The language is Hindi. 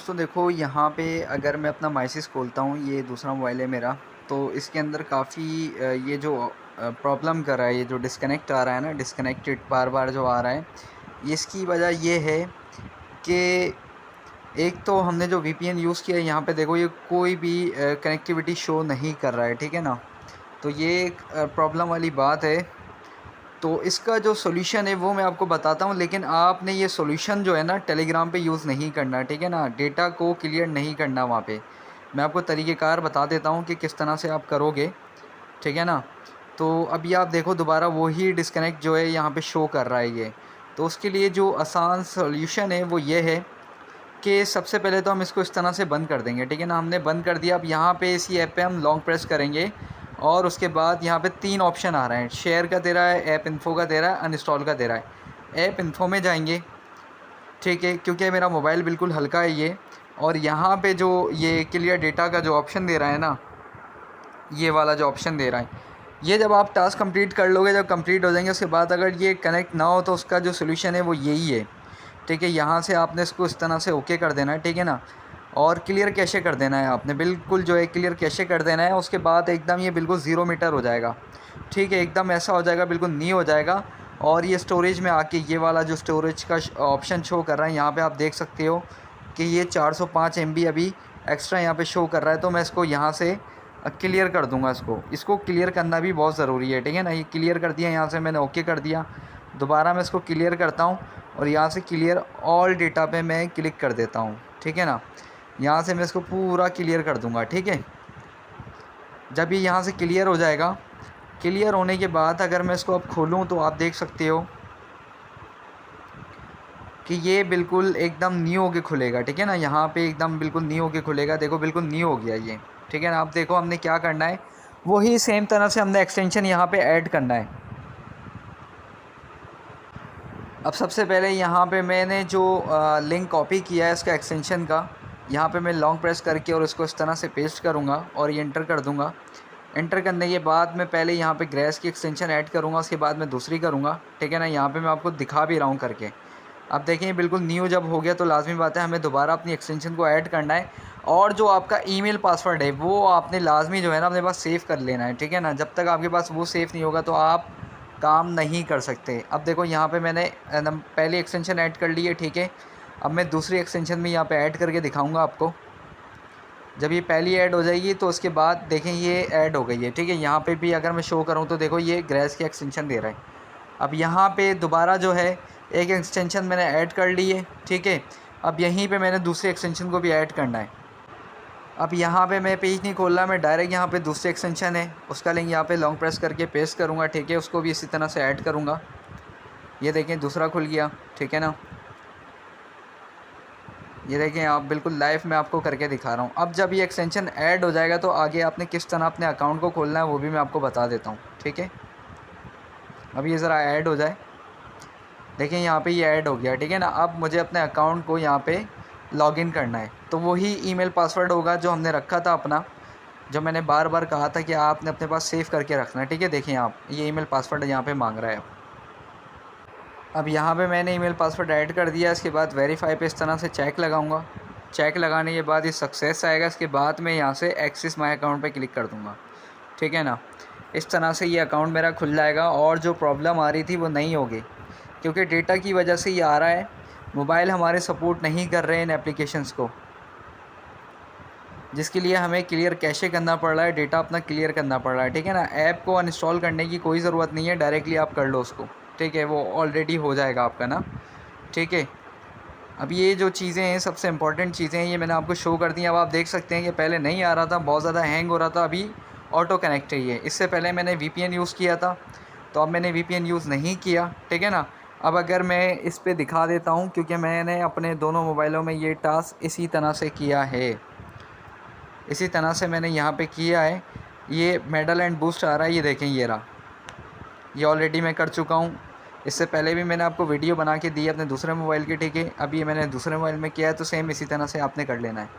दोस्तों देखो यहाँ पे अगर मैं अपना माइसिस खोलता हूँ, ये दूसरा मोबाइल है मेरा, तो इसके अंदर काफ़ी ये जो प्रॉब्लम कर रहा है, ये जो डिस्कनेक्ट आ रहा है ना, डिस्कनेक्टेड बार-बार जो आ रहा है, ये इसकी वजह ये है कि एक तो हमने जो वीपीएन यूज़ किया है यहाँ पे देखो ये कोई भी कनेक्टिविटी शो नहीं कर रहा है, ठीक है ना? तो ये एक प्रॉब्लम वाली बात है। तो इसका जो सॉल्यूशन है वो मैं आपको बताता हूँ, लेकिन आपने ये सॉल्यूशन जो है ना टेलीग्राम पे यूज़ नहीं करना, ठीक है ना? डेटा को क्लियर नहीं करना वहाँ पे। मैं आपको तरीक़ेकार बता देता हूँ कि किस तरह से आप करोगे, ठीक है ना? तो अभी आप देखो दोबारा वही डिस्कनेक्ट जो है यहाँ पे शो कर रहा है ये। तो उसके लिए जो आसान सॉल्यूशन है वो ये है कि सबसे पहले तो हम इसको इस तरह से बंद कर देंगे, ठीक है ना? हमने बंद कर दिया। अब यहाँ पे इसी ऐप पे हम लॉन्ग प्रेस करेंगे और उसके बाद यहाँ पे 3 ऑप्शन आ रहे हैं, शेयर का दे रहा है, ऐप इन्फो का दे रहा है, अनइंस्टॉल का दे रहा है। ऐप इन्फो में जाएंगे, ठीक है, क्योंकि मेरा मोबाइल बिल्कुल हल्का है ये। और यहाँ पे जो ये क्लियर डेटा का जो ऑप्शन दे रहा है ना, ये वाला जो ऑप्शन दे रहा है, ये जब आप टास्क कंप्लीट कर लोगे, जब कंप्लीट हो जाएंगे उसके बाद अगर ये कनेक्ट ना हो तो उसका जो सोल्यूशन है वो यही है, ठीक है? यहाँ से आपने इसको इस तरह से ओके कर देना है, ठीक है ना? और क्लियर कैशे कर देना है आपने, बिल्कुल जो है क्लियर कैशे कर देना है। उसके बाद एकदम ये बिल्कुल 0 मीटर हो जाएगा, ठीक है? एकदम ऐसा हो जाएगा, बिल्कुल नी हो जाएगा। और ये स्टोरेज में आके ये वाला जो स्टोरेज का ऑप्शन शो कर रहा है यहाँ पे आप देख सकते हो कि ये 405 MB अभी एक्स्ट्रा यहाँ पे शो कर रहा है। तो मैं इसको यहाँ से क्लियर कर दूँगा। इसको क्लियर करना भी बहुत ज़रूरी है, ठीक है ना? ये क्लियर कर दिया, यहाँ से मैंने ओके कर दिया। दोबारा मैं इसको क्लियर करता हूँ और यहाँ से क्लियर ऑल डेटा पे मैं क्लिक कर देता हूँ, ठीक है ना? यहाँ से मैं इसको पूरा क्लियर कर दूँगा, ठीक है? जब ये यहाँ से क्लियर हो जाएगा, क्लियर होने के बाद अगर मैं इसको अब खोलूँ तो आप देख सकते हो कि ये बिल्कुल एकदम न्यू होके खुलेगा, ठीक है ना? यहाँ पे एकदम बिल्कुल न्यू होके खुलेगा, देखो बिल्कुल न्यू हो गया ये, ठीक है ना? अब देखो हमने क्या करना है, वही सेम तरह से हमने एक्सटेंशन यहाँ पे ऐड करना है। अब सबसे पहले यहाँ पे मैंने जो लिंक कॉपी किया है इसका एक्सटेंशन का, यहाँ पे मैं लॉन्ग प्रेस करके और इसको इस तरह से पेस्ट करूँगा और ये एंटर कर दूँगा। एंटर करने के बाद मैं पहले यहाँ पे ग्रेस की एक्सटेंशन ऐड करूँगा, उसके बाद मैं दूसरी करूँगा, ठीक है ना? यहाँ पे मैं आपको दिखा भी रहा हूँ करके। अब देखें बिल्कुल न्यू जब हो गया तो लाज़मी बात है हमें दोबारा अपनी एक्सटेंशन को ऐड करना है। और जो आपका ईमेल पासवर्ड है वो आपने लाज़मी जो है ना अपने पास सेव कर लेना है, ठीक है ना? जब तक आपके पास वो सेव नहीं होगा तो आप काम नहीं कर सकते। अब देखो यहाँ पे मैंने पहली एक्सटेंशन ऐड कर ली है, ठीक है? अब मैं दूसरी एक्सटेंशन भी यहाँ पे ऐड करके दिखाऊंगा आपको। जब ये पहली ऐड हो जाएगी तो उसके बाद देखें ये ऐड हो गई है, ठीक है? यहाँ पे भी अगर मैं शो करूँ तो देखो ये ग्रेस की एक्सटेंशन दे रहा है। अब यहाँ पे दोबारा जो है एक एक्सटेंशन मैंने ऐड कर ली है, ठीक है? अब यहीं पे मैंने दूसरी एक्सटेंशन को भी ऐड करना है। अब यहाँ पे मैं पेज नहीं खोल रहा, मैं डायरेक्ट यहाँ पे दूसरी एक्सटेंशन है उसका लिंक यहाँ पे लॉन्ग प्रेस करके पेस्ट करूँगा, ठीक है? उसको भी इसी तरह से ऐड करूँगा। ये देखें दूसरा खुल गया, ठीक है ना? ये देखें आप बिल्कुल लाइव मैं आपको करके दिखा रहा हूँ। अब जब ये एक्सटेंशन ऐड हो जाएगा तो आगे आपने किस तरह अपने अकाउंट को खोलना है वो भी मैं आपको बता देता हूँ, ठीक है? अब ये ज़रा ऐड हो जाए, देखें यहाँ पे ये ऐड हो गया, ठीक है ना? अब मुझे अपने अकाउंट को यहाँ पे लॉगिन करना है, तो वही ईमेल पासवर्ड होगा जो हमने रखा था अपना, जो मैंने बार बार कहा था कि आपने अपने पास सेव करके रखना है, ठीक है? देखें आप ये ईमेल पासवर्ड यहाँ पे मांग रहा है। अब यहाँ पे मैंने ईमेल पासवर्ड ऐड कर दिया। इसके बाद वेरीफाई पे इस तरह से चेक लगाऊंगा। चेक लगाने के बाद ये सक्सेस आएगा। इसके बाद मैं यहाँ से एक्सेस माय अकाउंट पे क्लिक कर दूँगा, ठीक है ना? इस तरह से ये अकाउंट मेरा खुल जाएगा और जो प्रॉब्लम आ रही थी वो नहीं होगी, क्योंकि डेटा की वजह से ये आ रहा है। मोबाइल हमारे सपोर्ट नहीं कर रहे हैं इन एप्लीकेशंस को, जिसके लिए हमें क्लियर कैशे करना पड़ रहा है, डेटा अपना क्लियर करना पड़ रहा है, ठीक है ना? ऐप को अनइंस्टॉल करने की कोई ज़रूरत नहीं है, डायरेक्टली आप कर लो उसको, ठीक है? वो ऑलरेडी हो जाएगा आपका ना, ठीक है? अब ये जो चीज़ें हैं सबसे इम्पॉर्टेंट चीज़ें हैं, ये मैंने आपको शो कर दी। अब आप देख सकते हैं कि पहले नहीं आ रहा था, बहुत ज़्यादा हैंग हो रहा था, अभी ऑटो कनेक्ट है ये। इससे पहले मैंने वीपीएन यूज़ किया था, तो अब मैंने वीपीएन यूज़ नहीं किया, ठीक है ना? अब अगर मैं इस पे दिखा देता हूँ, क्योंकि मैंने अपने दोनों मोबाइलों में ये टास्क इसी तरह से किया है, इसी तरह से मैंने यहाँ पे किया है। ये मेडल एंड बूस्ट आ रहा है, ये देखें ये रहा, ये ऑलरेडी मैं कर चुका हूँ। इससे पहले भी मैंने आपको वीडियो बना के दी है अपने दूसरे मोबाइल की, ठीक है? अभी ये मैंने दूसरे मोबाइल में किया है, तो सेम इसी तरह से आपने कर लेना है।